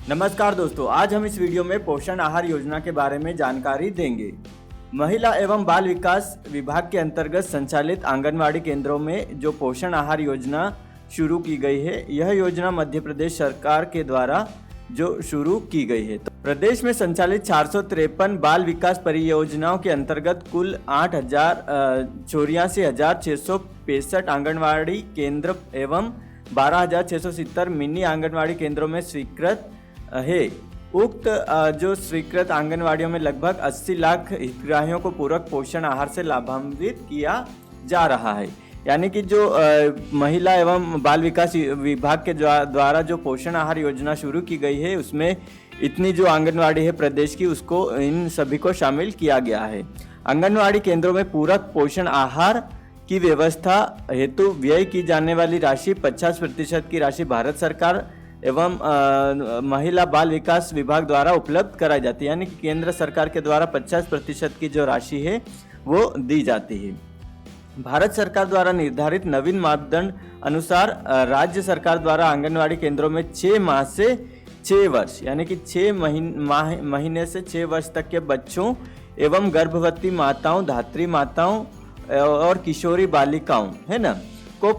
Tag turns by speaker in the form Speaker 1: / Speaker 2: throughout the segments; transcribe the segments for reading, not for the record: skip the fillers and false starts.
Speaker 1: नमस्कार दोस्तों, आज हम इस वीडियो में पोषण आहार योजना के बारे में जानकारी देंगे। महिला एवं बाल विकास विभाग के अंतर्गत संचालित आंगनवाड़ी केंद्रों में जो पोषण आहार योजना शुरू की गई है, यह योजना मध्य प्रदेश सरकार के द्वारा जो शुरू की गई है। तो प्रदेश में संचालित 453 बाल विकास परियोजनाओं के अंतर्गत कुल 84,665 आंगनवाड़ी केंद्र एवं 12,670 मिनी आंगनवाड़ी केंद्रों में स्वीकृत है। उक्त जो स्वीकृत आंगनवाड़ियों में लगभग 80 लाख हितग्राहियों को पूरक पोषण आहार से लाभान्वित किया जा रहा है। यानी कि जो महिला एवं बाल विकास विभाग के द्वारा जो पोषण आहार योजना शुरू की गई है, उसमें इतनी जो आंगनवाड़ी है प्रदेश की, उसको इन सभी को शामिल किया गया है। आंगनवाड़ी केंद्रों में पूरक पोषण आहार की व्यवस्था हेतु व्यय की जाने वाली राशि 50% की राशि भारत सरकार एवं महिला बाल विकास विभाग द्वारा उपलब्ध कराई जाती है। यानी कि केंद्र सरकार के द्वारा 50% की जो राशि है वो दी जाती है। भारत सरकार द्वारा निर्धारित नवीन मापदंड अनुसार राज्य सरकार द्वारा आंगनवाड़ी केंद्रों में 6 माह से 6 वर्ष यानी कि 6 महीने से 6 वर्ष तक के बच्चों एवं गर्भवती माताओं, धात्री माताओं और किशोरी बालिकाओं है ना को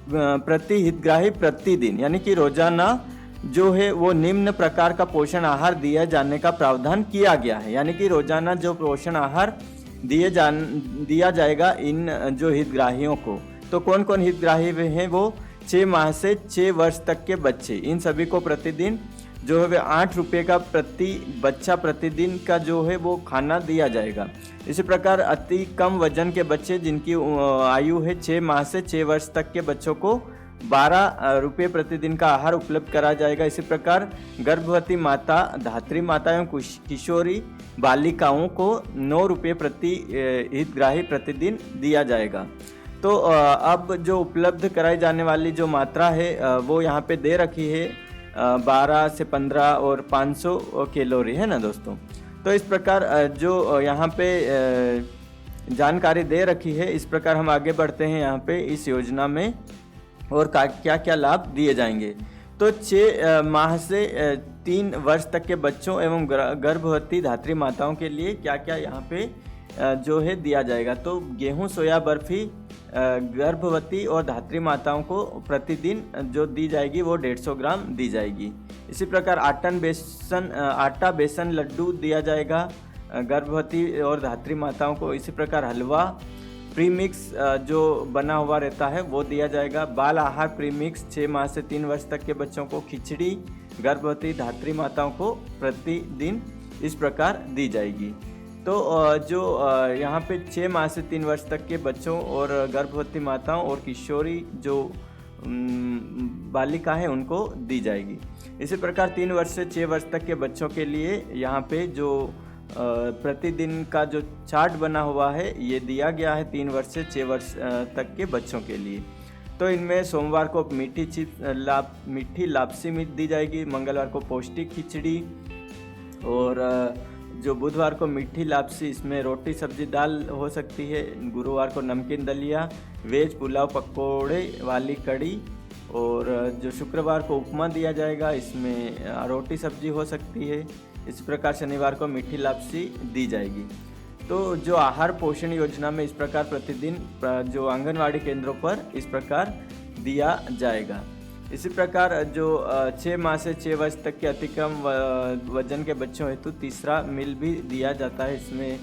Speaker 1: प्रति हितग्राही प्रतिदिन यानी कि रोजाना जो है वो निम्न प्रकार का पोषण आहार दिया जाने का प्रावधान किया गया है। यानी कि रोजाना जो पोषण आहार दिया जाएगा इन जो हितग्राहियों को। तो कौन कौन हितग्राही हैं? वो 6 माह से 6 वर्ष तक के बच्चे, इन सभी को प्रतिदिन जो है 8 रुपये का प्रति बच्चा प्रतिदिन का जो है वो खाना दिया जाएगा। इसी प्रकार अति कम वजन के बच्चे जिनकी आयु है 6 माह से 6 वर्ष तक के बच्चों को 12 रुपये प्रतिदिन का आहार उपलब्ध करा जाएगा। इसी प्रकार गर्भवती माता, धात्री माता एवं किशोरी बालिकाओं को 9 रुपये प्रति हितग्राही प्रतिदिन दिया जाएगा। तो अब जो उपलब्ध कराई जाने वाली जो मात्रा है वो यहाँ पे दे रखी है 12 से 15 और 500 कैलोरी है ना दोस्तों। तो इस प्रकार जो यहाँ पे जानकारी दे रखी है, इस प्रकार हम आगे बढ़ते हैं यहाँ पे इस योजना में और क्या क्या लाभ दिए जाएंगे। तो 6 माह से 3 वर्ष तक के बच्चों एवं गर्भवती धात्री माताओं के लिए क्या क्या यहाँ पे जो है दिया जाएगा। तो गेहूं, सोया बर्फी गर्भवती और धात्री माताओं को प्रतिदिन जो दी जाएगी वो 150 ग्राम दी जाएगी। इसी प्रकार आटा बेसन लड्डू दिया जाएगा गर्भवती और धात्री माताओं को। इसी प्रकार हलवा प्रीमिक्स जो बना हुआ रहता है वो दिया जाएगा। बाल आहार प्रीमिक्स 6 माह से 3 वर्ष तक के बच्चों को। खिचड़ी गर्भवती धात्री माताओं को प्रतिदिन इस प्रकार दी जाएगी। तो जो यहाँ पे 6 माह से 3 वर्ष तक के बच्चों और गर्भवती माताओं और किशोरी जो बालिका है उनको दी जाएगी। इसी प्रकार 3 वर्ष से 6 वर्ष तक के बच्चों के लिए यहाँ पे जो प्रतिदिन का जो चार्ट बना हुआ है ये दिया गया है 3 वर्ष से 6 वर्ष तक के बच्चों के लिए। तो इनमें सोमवार को मीठी लापसी दी जाएगी, मंगलवार को पौष्टिक खिचड़ी और जो बुधवार को मीठी लापसी, इसमें रोटी सब्जी दाल हो सकती है। गुरुवार को नमकीन दलिया, वेज पुलाव पकोड़े वाली कड़ी और जो शुक्रवार को उपमा दिया जाएगा, इसमें रोटी सब्जी हो सकती है। इस प्रकार शनिवार को मीठी लापसी दी जाएगी। तो जो आहार पोषण योजना में इस प्रकार प्रतिदिन जो आंगनवाड़ी केंद्रों पर इस प्रकार दिया जाएगा। इसी प्रकार जो 6 माह से 6 वर्ष तक के अति कम वजन के बच्चों हेतु तीसरा मील भी दिया जाता है। इसमें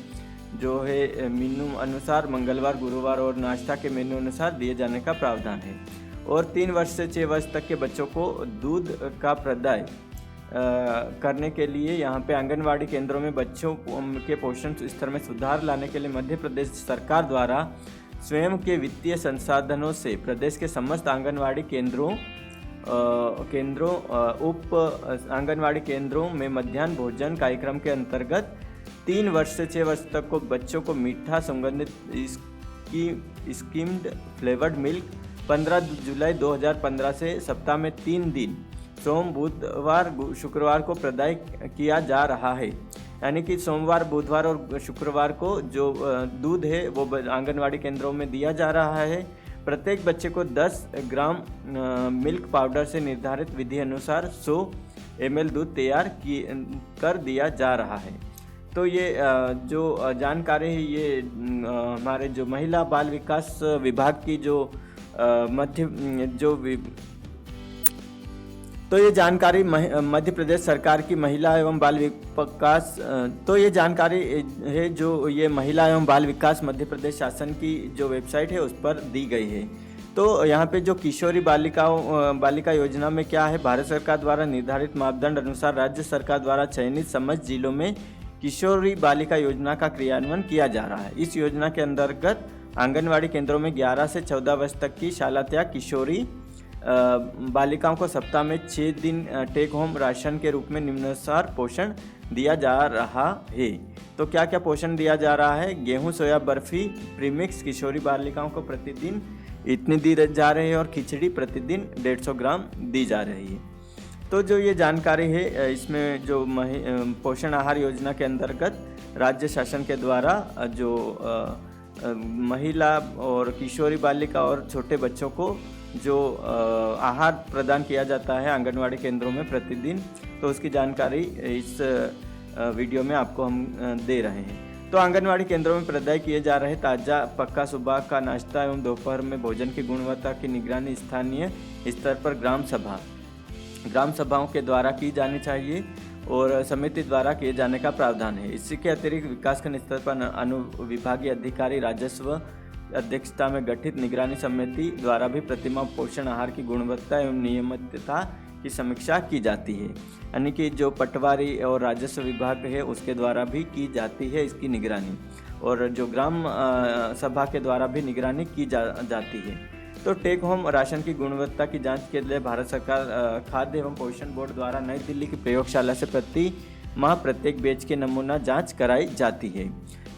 Speaker 1: जो है मेनू अनुसार मंगलवार, गुरुवार और नाश्ता के मेनू अनुसार दिए जाने का प्रावधान है। और 3 वर्ष से 6 वर्ष तक के बच्चों को दूध का प्रदाय करने के लिए यहाँ पे आंगनवाड़ी केंद्रों में बच्चों के पोषण स्तर में सुधार लाने के लिए मध्य प्रदेश सरकार द्वारा स्वयं के वित्तीय संसाधनों से प्रदेश के समस्त आंगनवाड़ी केंद्रों उप आंगनवाड़ी केंद्रों में मध्याह्न भोजन कार्यक्रम के अंतर्गत 3 वर्ष से 6 वर्ष तक को बच्चों को मीठा सुगंधित स्किम्ड फ्लेवर्ड मिल्क 15 जुलाई 2015 से सप्ताह में 3 दिन सोम, बुधवार, शुक्रवार को प्रदाय किया जा रहा है। यानी कि सोमवार, बुधवार और शुक्रवार को जो दूध है वो आंगनवाड़ी केंद्रों में दिया जा रहा है प्रत्येक बच्चे को 10 ग्राम मिल्क पाउडर से निर्धारित विधि अनुसार 100 ml दूध तैयार कर दिया जा रहा है। तो ये जो जानकारी है ये हमारे जो महिला बाल विकास विभाग की जो तो ये जानकारी मध्य प्रदेश सरकार की महिला एवं बाल विकास तो ये जानकारी है जो ये महिला एवं बाल विकास मध्य प्रदेश शासन की जो वेबसाइट है उस पर दी गई है। तो यहाँ पे जो किशोरी बालिका योजना में क्या है, भारत सरकार द्वारा निर्धारित मापदंड अनुसार राज्य सरकार द्वारा चयनित समस्त जिलों में किशोरी बालिका योजना का क्रियान्वयन किया जा रहा है। इस योजना के अंतर्गत आंगनवाड़ी केंद्रों में 11 से 14 वर्ष तक की शाला त्याग किशोरी बालिकाओं को सप्ताह में 6 दिन टेक होम राशन के रूप में निम्नानुसार पोषण दिया जा रहा है। तो क्या क्या पोषण दिया जा रहा है? गेहूं, सोया बर्फी प्रीमिक्स किशोरी बालिकाओं को प्रतिदिन इतनी दी जा रही है और खिचड़ी प्रतिदिन 150 ग्राम दी जा रही है। तो जो ये जानकारी है इसमें जो पोषण आहार योजना के अंतर्गत राज्य शासन के द्वारा जो महिला और किशोरी बालिका और छोटे बच्चों को जो आहार प्रदान किया जाता है आंगनवाड़ी केंद्रों में प्रतिदिन, तो उसकी जानकारी इस वीडियो में आपको हम दे रहे हैं। तो आंगनवाड़ी केंद्रों में प्रदाय किए जा रहे ताज़ा पक्का सुबह का नाश्ता एवं दोपहर में भोजन की गुणवत्ता की निगरानी स्थानीय स्तर पर ग्राम सभाओं के द्वारा की जानी चाहिए और समिति द्वारा किए जाने का प्रावधान है। इसके अतिरिक्त विकासखंड स्तर पर अनुविभागीय अधिकारी राजस्व अध्यक्षता में गठित निगरानी समिति द्वारा भी प्रतिमाह पोषण आहार की गुणवत्ता एवं नियमितता की समीक्षा की जाती है। यानी कि जो पटवारी और राजस्व विभाग है उसके द्वारा भी की जाती है इसकी निगरानी, और जो ग्राम सभा के द्वारा भी निगरानी की जाती है। तो टेक होम राशन की गुणवत्ता की जांच के लिए भारत सरकार खाद्य एवं पोषण बोर्ड द्वारा नई दिल्ली की प्रयोगशाला से प्रति माह प्रत्येक बैच की नमूना जांच कराई जाती है।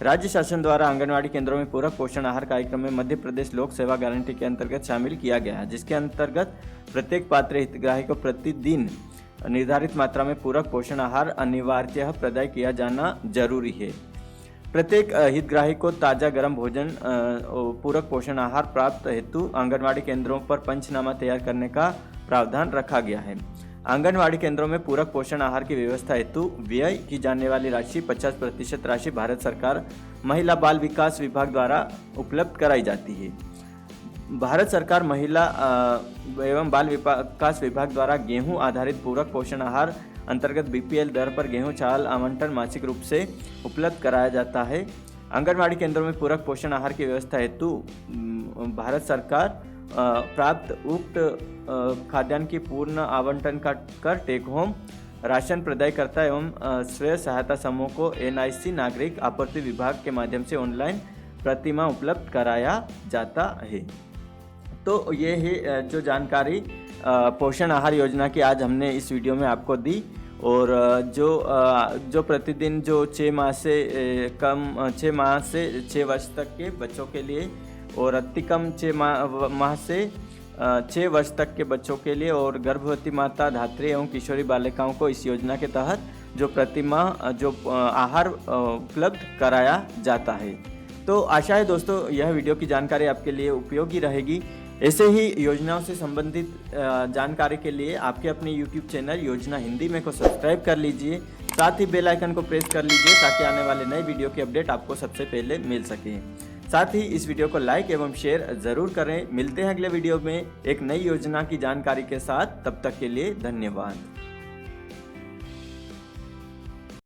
Speaker 1: राज्य शासन द्वारा आंगनवाड़ी केंद्रों में पूरक पोषण आहार कार्यक्रम में मध्य प्रदेश लोक सेवा गारंटी के अंतर्गत शामिल किया गया है, जिसके अंतर्गत प्रत्येक पात्र हितग्राही को प्रतिदिन निर्धारित मात्रा में पूरक पोषण आहार अनिवार्यतः प्रदाय किया जाना जरूरी है। प्रत्येक हितग्राही को ताज़ा गर्म भोजन पूरक पोषण आहार प्राप्त हेतु आंगनवाड़ी केंद्रों पर पंचनामा तैयार करने का प्रावधान रखा गया है। आंगनवाड़ी केंद्रों में पूरक पोषण आहार की व्यवस्था हेतु व्यय की जाने वाली राशि 50% राशि भारत सरकार महिला बाल विकास विभाग द्वारा उपलब्ध कराई जाती है। भारत सरकार महिला एवं बाल विकास विभाग द्वारा गेहूं आधारित पूरक पोषण आहार अंतर्गत BPL दर पर गेहूं चावल आवंटन मासिक रूप से उपलब्ध कराया जाता है। आंगनवाड़ी केंद्रों में पूरक पोषण आहार की व्यवस्था हेतु भारत सरकार प्राप्त उक्त खाद्यान्न की पूर्ण आवंटन कर टेक होम राशन प्रदाय करता एवं स्वयं सहायता समूह को NIC नागरिक आपूर्ति विभाग के माध्यम से ऑनलाइन प्रतिमाह उपलब्ध कराया जाता है। तो ये है जो जानकारी पोषण आहार योजना की आज हमने इस वीडियो में आपको दी। और जो प्रतिदिन जो 6 माह से 6 वर्ष तक के बच्चों के लिए और अति कम 6 माह से 6 वर्ष तक के बच्चों के लिए और गर्भवती माता, धात्री एवं किशोरी बालिकाओं को इस योजना के तहत जो प्रतिमाह जो आहार उपलब्ध कराया जाता है। तो आशा है दोस्तों यह वीडियो की जानकारी आपके लिए उपयोगी रहेगी। ऐसे ही योजनाओं से संबंधित जानकारी के लिए आपके अपने YouTube चैनल योजना हिंदी में को सब्सक्राइब कर लीजिए, साथ ही बेल आइकन को प्रेस कर लीजिए ताकि आने वाले नए वीडियो की अपडेट आपको सबसे पहले मिल सके। साथ ही इस वीडियो को लाइक एवं शेयर ज़रूर करें। मिलते हैं अगले वीडियो में एक नई योजना की जानकारी के साथ, तब तक के लिए धन्यवाद।